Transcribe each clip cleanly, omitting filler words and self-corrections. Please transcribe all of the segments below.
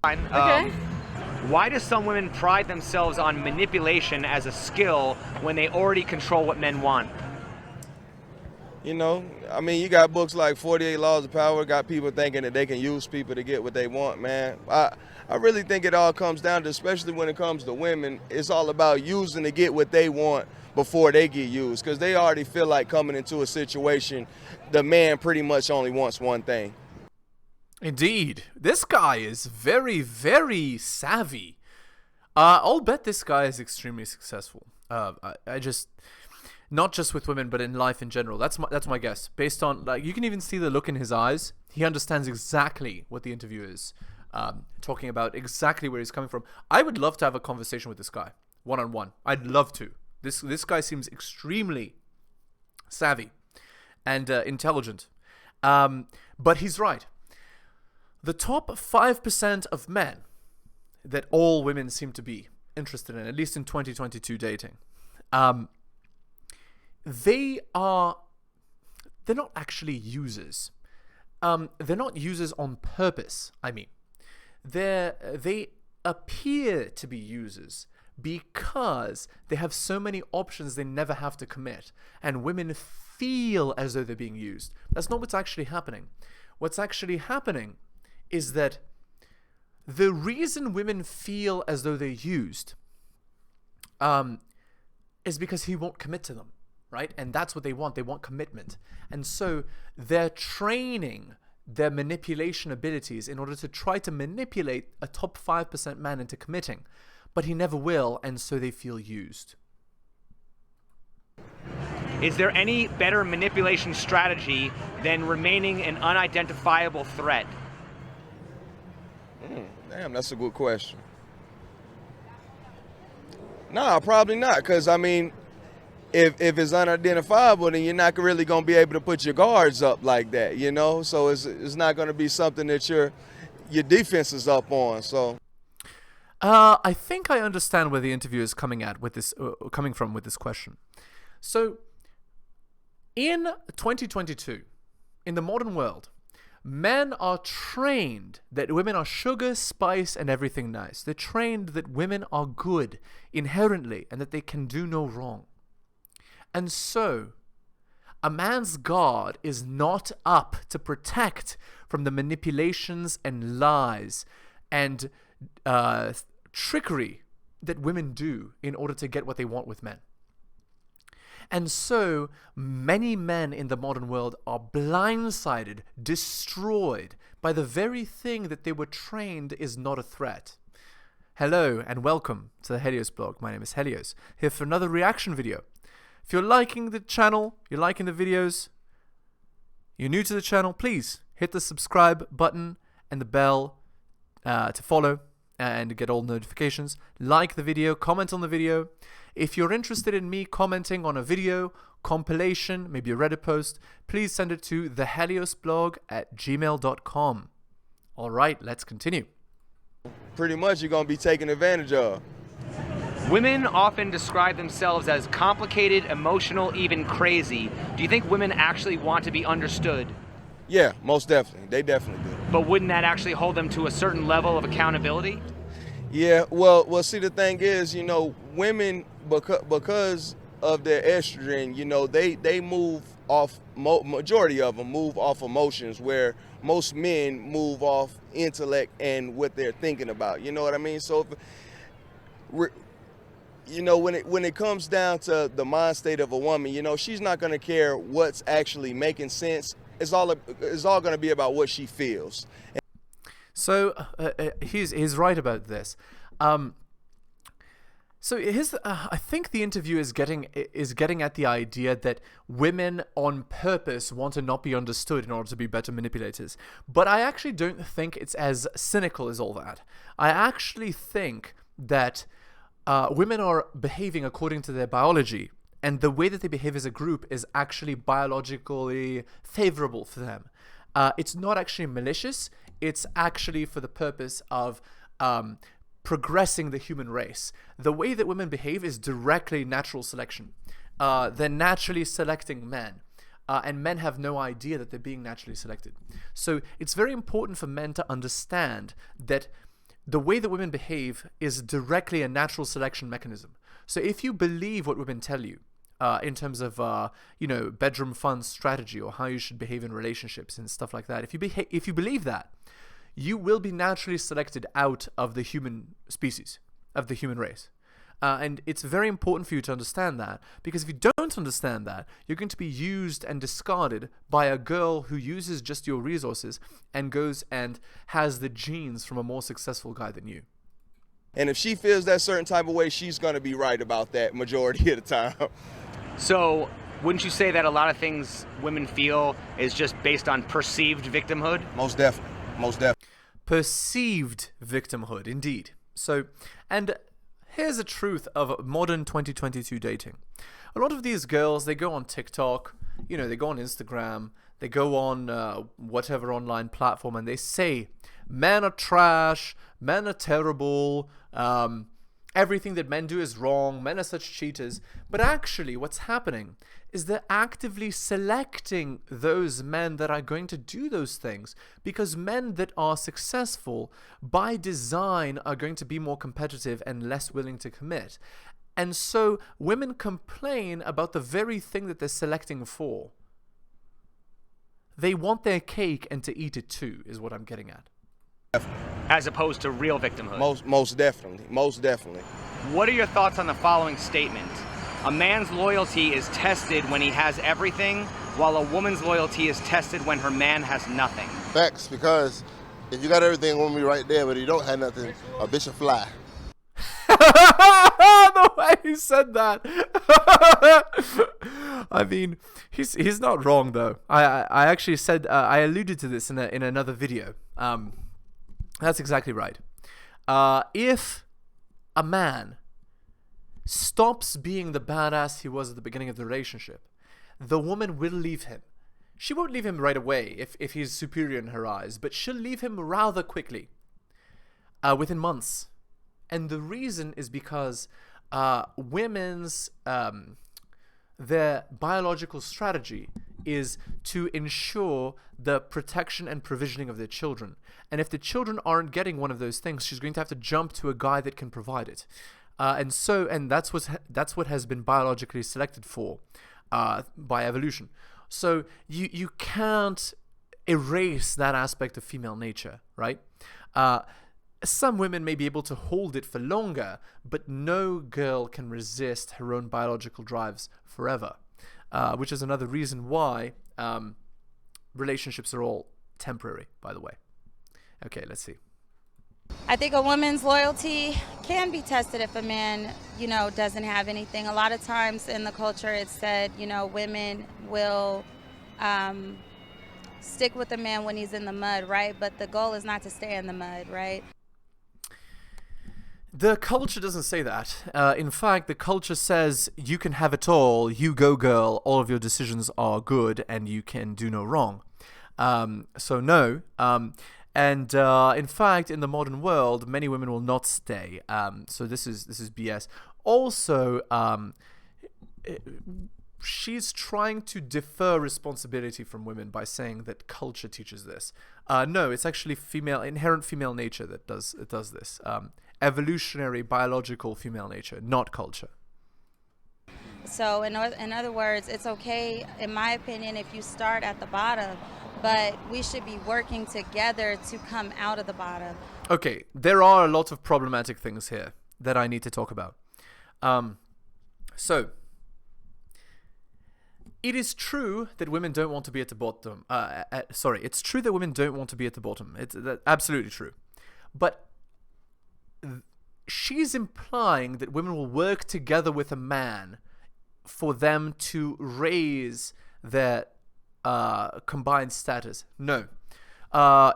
Fine. Okay. Why do some women pride themselves on manipulation as a skill when they already control what men want? You know, I mean, you got books like 48 Laws of Power, got people thinking that they can use people to get what they want, man. I really think it all comes down to, especially when it comes to women, it's all about using to get what they want before they get used, because they already feel like coming into a situation, the man pretty much only wants one thing. Indeed. This guy is very, very savvy. I'll bet this guy is extremely successful. I just... Not just with women, but in life in general. That's my guess. Based on, like, you can even see the look in his eyes. He understands exactly what the interview is talking about, exactly where he's coming from. I would love to have a conversation with this guy, one-on-one. I'd love to. This guy seems extremely savvy and intelligent. But he's right. The top 5% of men that all women seem to be interested in, at least in 2022 dating, they're not actually users. They're not users on purpose, I mean. They appear to be users because they have so many options they never have to commit. And women feel as though they're being used. That's not what's actually happening. What's actually happening is that the reason women feel as though they're used is because he won't commit to them. Right? And that's what they want. They want commitment. And so they're training their manipulation abilities in order to try to manipulate a top 5% man into committing. But he never will, and so they feel used. Is there any better manipulation strategy than remaining an unidentifiable threat? Damn, that's a good question. Nah, probably not, because, I mean, if it's unidentifiable, then you're not really going to be able to put your guards up like that, you know? So it's not going to be something that your defense is up on, so. I think I understand where the interviewer is coming from with this question. So, in 2022, in the modern world, men are trained that women are sugar, spice, and everything nice. They're trained that women are good inherently and that they can do no wrong. And so, a man's guard is not up to protect from the manipulations and lies and trickery that women do in order to get what they want with men. And so, many men in the modern world are blindsided, destroyed by the very thing that they were trained is not a threat. Hello and welcome to the Helios blog. My name is Helios, here for another reaction video. If you're liking the channel, you're liking the videos, you're new to the channel, please hit the subscribe button and the bell to follow and get all notifications. Like the video, comment on the video. If you're interested in me commenting on a video, compilation, maybe a Reddit post, please send it to theheliosblog@gmail.com. All right, let's continue. Pretty much you're going to be taken advantage of. Women often describe themselves as complicated, emotional, even crazy. Do you think women actually want to be understood? Yeah, most definitely. They definitely do. But wouldn't that actually hold them to a certain level of accountability? Yeah, well, see, the thing is, you know, women, because of their estrogen, you know, they move off, majority of them move off emotions, where most men move off intellect and what they're thinking about. You know what I mean? So, you know, when it comes down to the mind state of a woman, you know, she's not going to care what's actually making sense. It's all going to be about what she feels. So he's right about this. So I think the interview is getting at the idea that women on purpose want to not be understood in order to be better manipulators. But I actually don't think it's as cynical as all that. I actually think that women are behaving according to their biology, and the way that they behave as a group is actually biologically favorable for them. It's not actually malicious. It's actually for the purpose of progressing the human race. The way that women behave is directly natural selection. They're naturally selecting men. And men have no idea that they're being naturally selected. So it's very important for men to understand that the way that women behave is directly a natural selection mechanism. So if you believe what women tell you, in terms of bedroom fun strategy or how you should behave in relationships and stuff like that, if you believe that, you will be naturally selected out of the human species, of the human race. And it's very important for you to understand that, because if you don't understand that, you're going to be used and discarded by a girl who uses just your resources and goes and has the genes from a more successful guy than you. And if she feels that certain type of way, she's going to be right about that majority of the time. So wouldn't you say that a lot of things women feel is just based on perceived victimhood? Most definitely. Most definitely. Perceived victimhood, indeed. So, and here's the truth of modern 2022 dating. A lot of these girls, they go on TikTok, they go on Instagram, they go on whatever online platform, and they say, men are trash, men are terrible, everything that men do is wrong, men are such cheaters. But actually, what's happening is they're actively selecting those men that are going to do those things, because men that are successful by design are going to be more competitive and less willing to commit. And so women complain about the very thing that they're selecting for. They want their cake and to eat it too, is what I'm getting at. As opposed to real victimhood. Most definitely. Most definitely. What are your thoughts on the following statement? A man's loyalty is tested when he has everything, while a woman's loyalty is tested when her man has nothing. Facts, because if you got everything, a woman be right there, but if you don't have nothing, a bitch will fly. The way he said that. I mean, he's not wrong though. I actually said I alluded to this in another video. That's exactly right. If a man stops being the badass he was at the beginning of the relationship, the woman will leave him. She won't leave him right away if he's superior in her eyes, but she'll leave him rather quickly, within months. And the reason is because women's their biological strategy is to ensure the protection and provisioning of their children. And if the children aren't getting one of those things, she's going to have to jump to a guy that can provide it. And that's what has been biologically selected for by evolution. So you can't erase that aspect of female nature, right? Some women may be able to hold it for longer, but no girl can resist her own biological drives forever, which is another reason why relationships are all temporary, by the way. Okay, let's see. I think a woman's loyalty can be tested if a man, doesn't have anything. A lot of times in the culture it's said, women will stick with a man when he's in the mud, right? But the goal is not to stay in the mud, right? The culture doesn't say that. In fact, the culture says you can have it all, you go girl, all of your decisions are good and you can do no wrong. So no. And in fact, in the modern world, many women will not stay. So this is BS. Also, she's trying to defer responsibility from women by saying that culture teaches this. No, it's actually inherent female nature that does this. Evolutionary, biological female nature, not culture. So in other words, it's okay, in my opinion, if you start at the bottom, but we should be working together to come out of the bottom. Okay, there are a lot of problematic things here that I need to talk about. So, it is true that women don't want to be at the bottom. It's true that women don't want to be at the bottom. It's absolutely true. But she's implying that women will work together with a man for them to raise their combined status. No.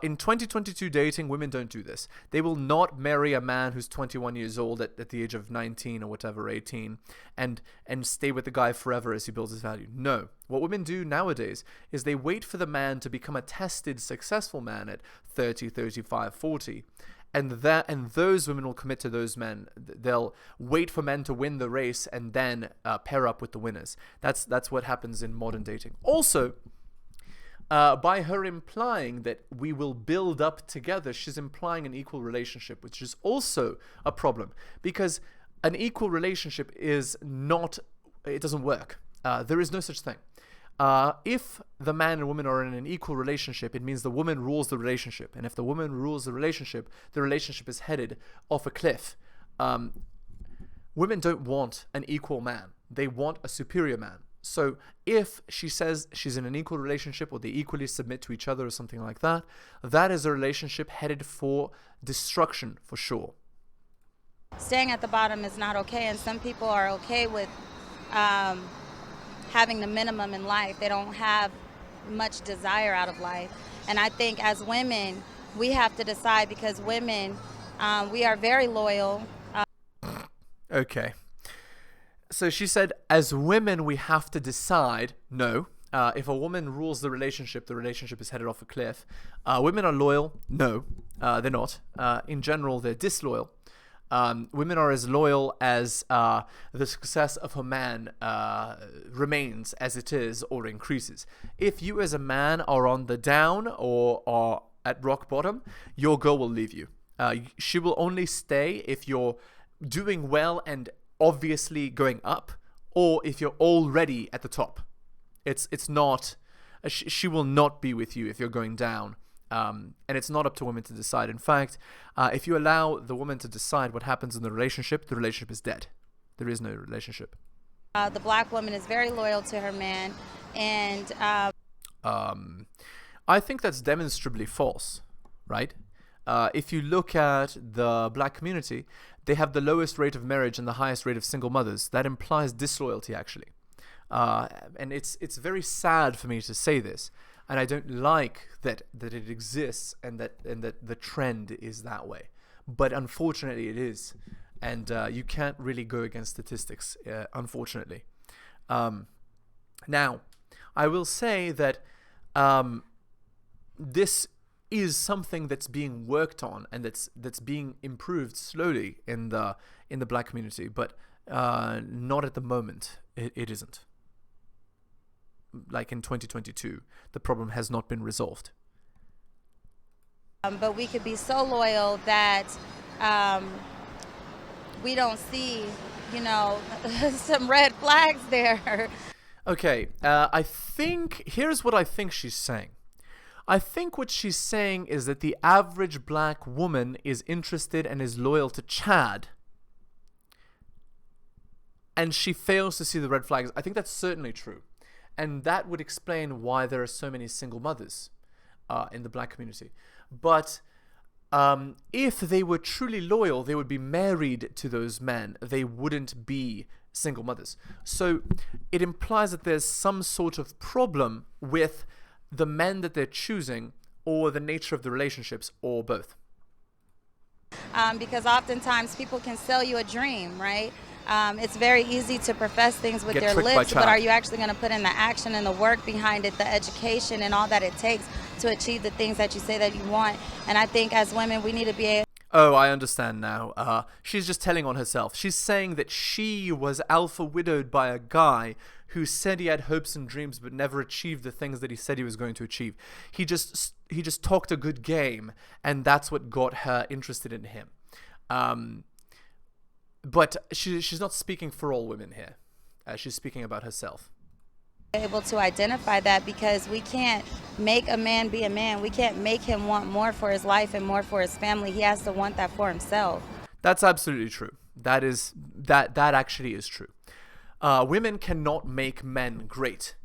In 2022 dating, women don't do this. They will not marry a man who's 21 years old at the age of 19 or whatever, 18, and stay with the guy forever as he builds his value. No. What women do nowadays is they wait for the man to become a tested, successful man at 30, 35, 40. And those women will commit to those men. They'll wait for men to win the race and then pair up with the winners. That's what happens in modern dating. Also, By her implying that we will build up together, she's implying an equal relationship, which is also a problem, because an equal relationship is not, it doesn't work. There is no such thing. If the man and woman are in an equal relationship, it means the woman rules the relationship. And if the woman rules the relationship is headed off a cliff. Women don't want an equal man. They want a superior man. So if she says she's in an equal relationship, or they equally submit to each other or something like that, that is a relationship headed for destruction for sure. Staying at the bottom is not okay, and some people are okay with having the minimum in life. They don't have much desire out of life. And I think as women, we have to decide, because women, we are very loyal. Okay. So she said, as women, we have to decide. No. If a woman rules the relationship is headed off a cliff. Women are loyal. No, they're not. In general, they're disloyal. Women are as loyal as the success of a man remains as it is or increases. If you as a man are on the down or are at rock bottom, your girl will leave you. She will only stay if you're doing well and obviously going up, or if you're already at the top. It's not, she will not be with you if you're going down. And it's not up to women to decide. In fact, if you allow the woman to decide what happens in the relationship is dead. There is no relationship. The black woman is very loyal to her man, and I think that's demonstrably false, right? If you look at the black community, they have the lowest rate of marriage and the highest rate of single mothers. That implies disloyalty, actually. And it's very sad for me to say this, and I don't like that it exists and that the trend is that way. But unfortunately, it is, and you can't really go against statistics, unfortunately. Now, I will say that this is something that's being worked on and that's being improved slowly in the black community, but not at the moment. It isn't. Like in 2022, the problem has not been resolved. But we could be so loyal that we don't see, some red flags there. Okay, here's what I think she's saying. I think what she's saying is that the average black woman is interested and is loyal to Chad, and she fails to see the red flags. I think that's certainly true. And that would explain why there are so many single mothers in the black community. But if they were truly loyal, they would be married to those men. They wouldn't be single mothers. So it implies that there's some sort of problem with the men that they're choosing, or the nature of the relationships, or both. Because oftentimes people can sell you a dream, right? It's very easy to profess things with their lips, but are you actually going to put in the action and the work behind it, the education and all that it takes to achieve the things that you say that you want? And I think as women, we need to be able... Oh, I understand now. She's just telling on herself. She's saying that she was alpha widowed by a guy who said he had hopes and dreams but never achieved the things that he said he was going to achieve. He just talked a good game, and that's what got her interested in him. But she's not speaking for all women here. She's speaking about herself. Able to identify that, because we can't make a man be a man. We can't make him want more for his life and more for his family. He has to want that for himself. That's absolutely true. That actually is true. Women cannot make men great.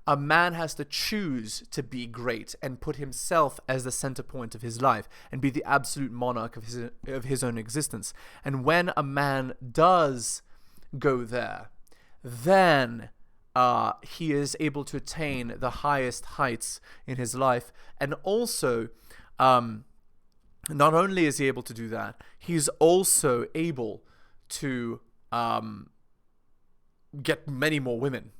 A man has to choose to be great and put himself as the center point of his life and be the absolute monarch of his own existence. And when a man does go there, then he is able to attain the highest heights in his life. And also, not only is he able to do that, he's also able to get many more women.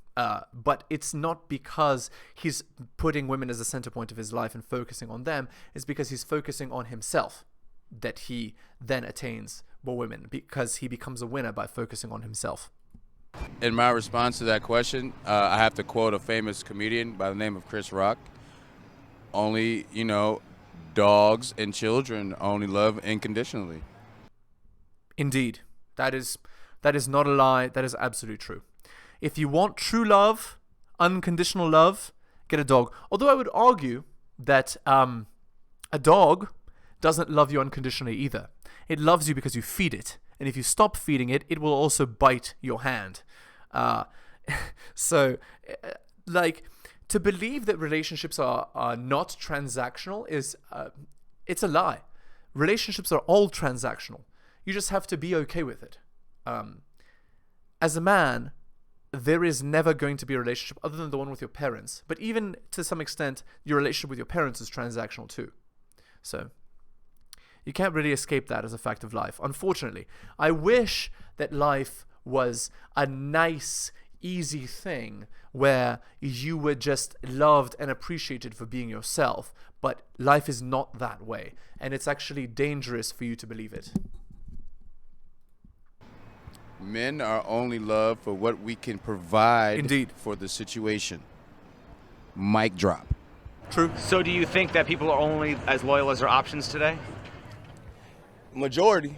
But it's not because he's putting women as the center point of his life and focusing on them. It's because he's focusing on himself that he then attains more women, because he becomes a winner by focusing on himself. In my response to that question, I have to quote a famous comedian by the name of Chris Rock. only, dogs and children only love unconditionally. Indeed. That is not a lie. That is absolutely true. If you want true love, unconditional love, get a dog. Although I would argue that a dog doesn't love you unconditionally either. It loves you because you feed it. And if you stop feeding it, it will also bite your hand. So, to believe that relationships are not transactional is, it's a lie. Relationships are all transactional. You just have to be okay with it. As a man, there is never going to be a relationship other than the one with your parents. But even to some extent, your relationship with your parents is transactional too. So you can't really escape that as a fact of life, unfortunately. I wish that life was a nice, easy thing where you were just loved and appreciated for being yourself. But life is not that way. And it's actually dangerous for you to believe it. Men are only loved for what we can provide. Indeed. For the situation. Mic drop. True. So do you think that people are only as loyal as their options today? Majority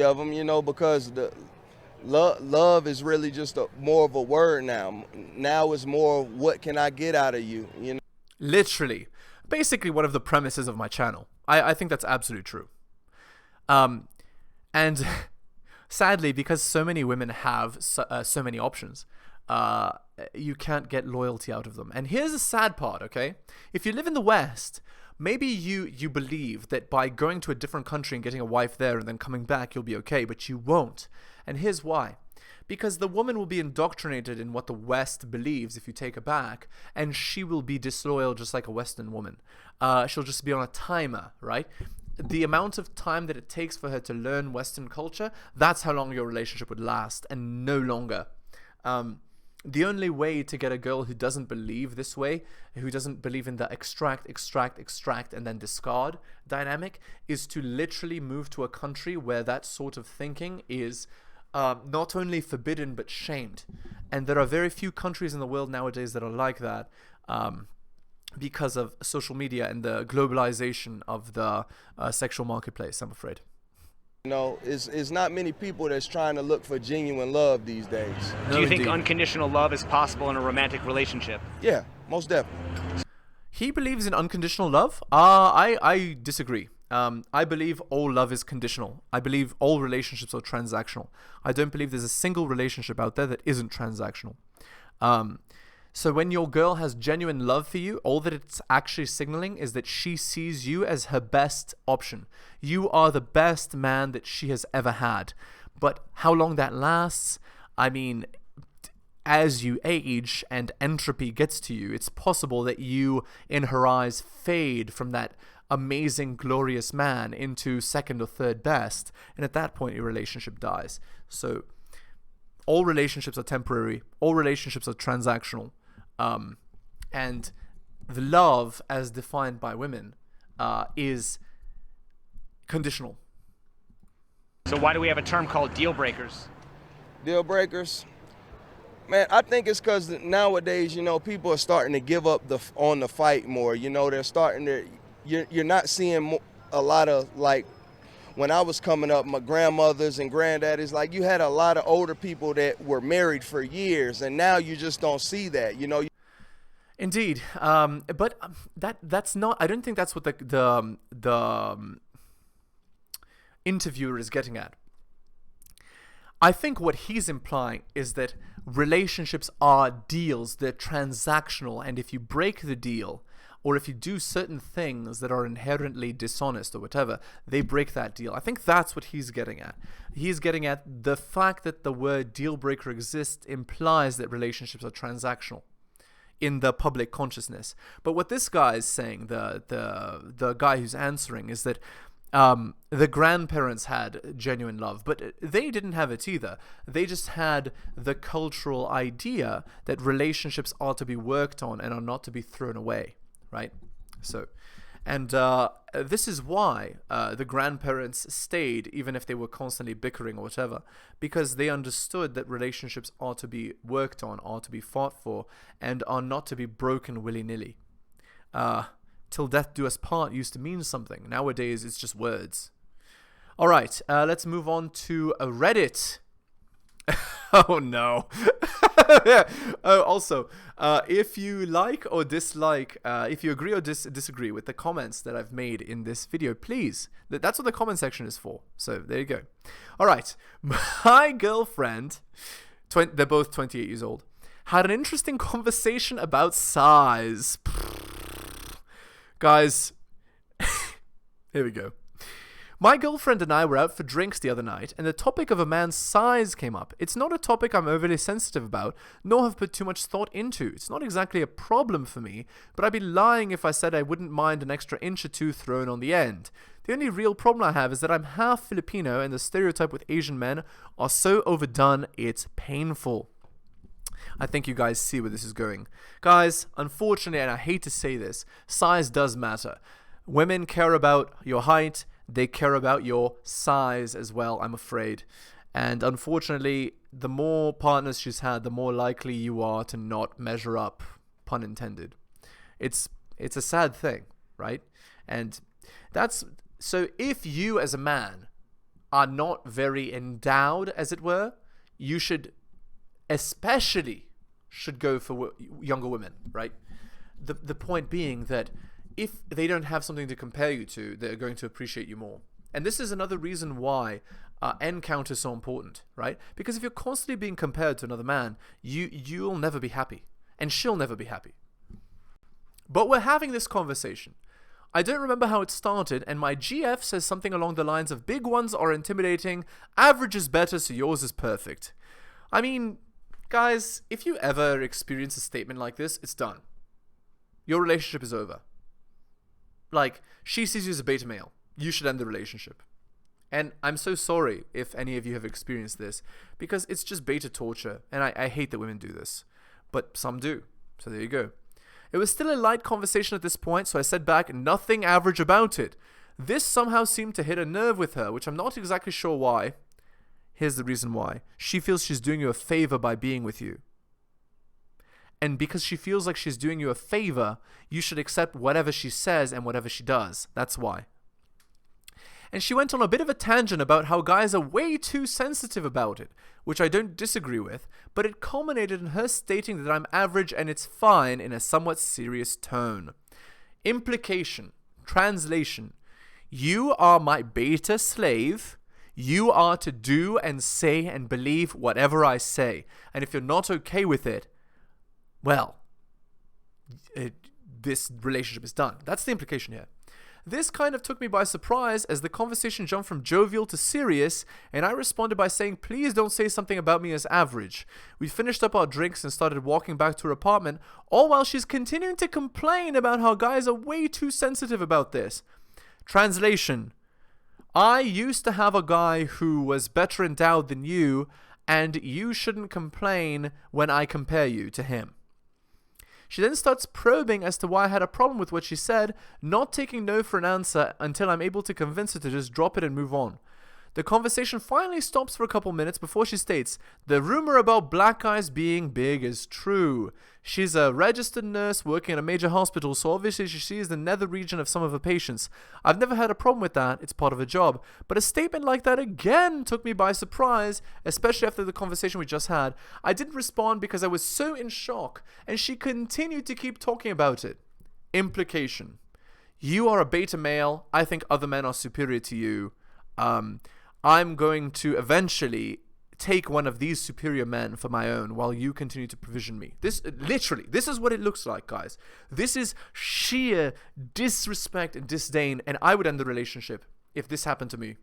of them, because the love is really just more of a word now. Now it's more, what can I get out of you? Literally. Basically one of the premises of my channel. I think that's absolutely true. And sadly, because so many women have so many options, you can't get loyalty out of them. And here's the sad part, okay? If you live in the West, maybe you believe that by going to a different country and getting a wife there and then coming back, you'll be okay, but you won't. And here's why. Because the woman will be indoctrinated in what the West believes if you take her back, and she will be disloyal just like a Western woman. She'll just be on a timer, right? The amount of time that it takes for her to learn Western culture, that's how long your relationship would last, and no longer. The only way to get a girl who doesn't believe this way, who doesn't believe in the extract, and then discard dynamic, is to literally move to a country where that sort of thinking is not only forbidden but shamed. And there are very few countries in the world nowadays that are like that. Because of social media and the globalization of the sexual marketplace, I'm afraid. It's not many people that's trying to look for genuine love these days. Do you think unconditional love is possible in a romantic relationship? Yeah, most definitely. He believes in unconditional love. I disagree. I believe all love is conditional. I believe all relationships are transactional. I don't believe there's a single relationship out there that isn't transactional. So when your girl has genuine love for you, all that it's actually signaling is that she sees you as her best option. You are the best man that she has ever had. But how long that lasts, I mean, as you age and entropy gets to you, it's possible that you, in her eyes, fade from that amazing, glorious man into second or third best. And at that point, your relationship dies. So all relationships are temporary. All relationships are transactional. And the love, as defined by women, is conditional. So why do we have a term called deal breakers? Deal breakers? Man, I think it's because nowadays, people are starting to give up on the fight more. They're starting to, you're not seeing a lot of, like, when I was coming up, my grandmothers and granddaddies, like, you had a lot of older people that were married for years, and now you just don't see that, Indeed, but that's not. I don't think that's what the interviewer is getting at. I think what he's implying is that relationships are deals. They're transactional, and if you break the deal, or if you do certain things that are inherently dishonest or whatever, they break that deal. I think that's what he's getting at. He's getting at the fact that the word deal breaker exists implies that relationships are transactional in the public consciousness. But what this guy is saying, the guy who's answering, is that the grandparents had genuine love, but they didn't have it either. They just had the cultural idea that relationships are to be worked on and are not to be thrown away, right? So, and this is why the grandparents stayed, even if they were constantly bickering or whatever, because they understood that relationships are to be worked on, are to be fought for, and are not to be broken willy-nilly. Till death do us part used to mean something. Nowadays, it's just words. All right, let's move on to Reddit. Oh, no. Also, if you like or dislike, if you agree or disagree with the comments that I've made in this video, please, that's what the comment section is for. So there you go. All right, my girlfriend, they're both 28 years old, had an interesting conversation about size. Guys, here we go. My girlfriend and I were out for drinks the other night, and the topic of a man's size came up. It's not a topic I'm overly sensitive about, nor have put too much thought into. It's not exactly a problem for me, but I'd be lying if I said I wouldn't mind an extra inch or two thrown on the end. The only real problem I have is that I'm half Filipino, and the stereotype with Asian men are so overdone, it's painful. I think you guys see where this is going. Guys, unfortunately, and I hate to say this, size does matter. Women care about your height. They care about your size as well, I'm afraid. And unfortunately, the more partners she's had, the more likely you are to not measure up, pun intended. It's a sad thing, right? And that's... So if you as a man are not very endowed, as it were, you should go for younger women, right? The point being that if they don't have something to compare you to, they're going to appreciate you more. And this is another reason why end count is so important, right? Because if you're constantly being compared to another man, you'll never be happy, and she'll never be happy. But we're having this conversation. I don't remember how it started, and my GF says something along the lines of, big ones are intimidating, average is better, so yours is perfect. I mean, guys, if you ever experience a statement like this, it's done. Your relationship is over. Like, she sees you as a beta male. You should end the relationship. And I'm so sorry if any of you have experienced this, because it's just beta torture, and I hate that women do this. But some do. So there you go. It was still a light conversation at this point, so I said back, nothing average about it. This somehow seemed to hit a nerve with her, which I'm not exactly sure why. Here's the reason why. She feels she's doing you a favor by being with you. And because she feels like she's doing you a favor, you should accept whatever she says and whatever she does. That's why. And she went on a bit of a tangent about how guys are way too sensitive about it, which I don't disagree with, but it culminated in her stating that I'm average and it's fine in a somewhat serious tone. Implication. Translation. You are my beta slave. You are to do and say and believe whatever I say. And if you're not okay with it, well, this relationship is done. That's the implication here. This kind of took me by surprise as the conversation jumped from jovial to serious, and I responded by saying, please don't say something about me as average. We finished up our drinks and started walking back to her apartment, all while she's continuing to complain about how guys are way too sensitive about this. Translation. I used to have a guy who was better endowed than you, and you shouldn't complain when I compare you to him. She then starts probing as to why I had a problem with what she said, not taking no for an answer until I'm able to convince her to just drop it and move on. The conversation finally stops for a couple minutes before she states, the rumor about black guys being big is true. She's a registered nurse working in a major hospital, so obviously she sees the nether region of some of her patients. I've never had a problem with that, it's part of her job. But a statement like that again took me by surprise, especially after the conversation we just had. I didn't respond because I was so in shock, and she continued to keep talking about it. Implication. You are a beta male, I think other men are superior to you. I'm going to eventually take one of these superior men for my own while you continue to provision me. This is what it looks like, guys. This is sheer disrespect and disdain, and I would end the relationship if this happened to me.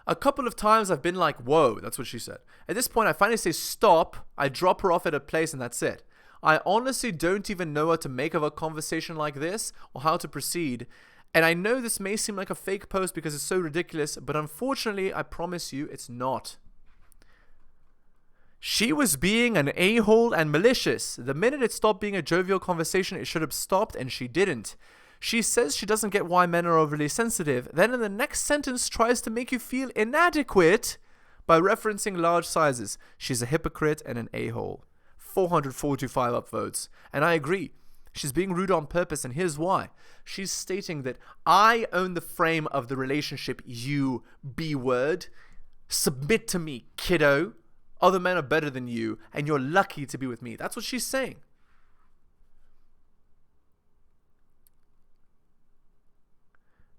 A couple of times I've been like, whoa, that's what she said. At this point, I finally say stop, I drop her off at a place, and that's it. I honestly don't even know what to make of a conversation like this or how to proceed. And I know this may seem like a fake post because it's so ridiculous, but unfortunately, I promise you, it's not. She was being an a-hole and malicious. The minute it stopped being a jovial conversation, it should have stopped, and she didn't. She says she doesn't get why men are overly sensitive, then in the next sentence tries to make you feel inadequate by referencing large sizes. She's a hypocrite and an a-hole. 445 upvotes. And I agree. She's being rude on purpose, and here's why. She's stating that I own the frame of the relationship, you B-word. Submit to me, kiddo. Other men are better than you, and you're lucky to be with me. That's what she's saying.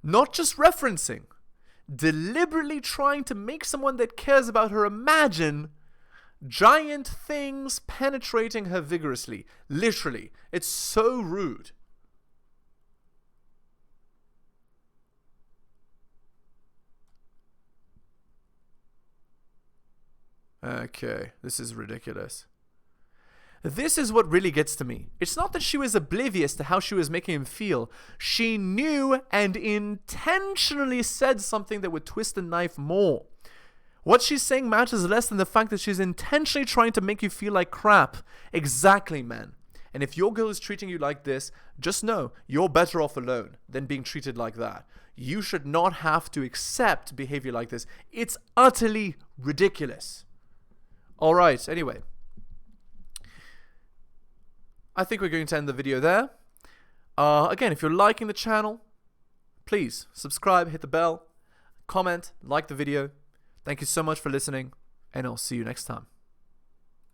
Not just referencing. Deliberately trying to make someone that cares about her imagine giant things penetrating her vigorously. Literally. It's so rude. Okay, this is ridiculous. This is what really gets to me. It's not that she was oblivious to how she was making him feel. She knew and intentionally said something that would twist the knife more. What she's saying matters less than the fact that she's intentionally trying to make you feel like crap. Exactly, man. And if your girl is treating you like this, just know you're better off alone than being treated like that. You should not have to accept behavior like this. It's utterly ridiculous. All right, anyway. I think we're going to end the video there. Again, if you're liking the channel, please subscribe, hit the bell, comment, like the video. Thank you so much for listening, and I'll see you next time.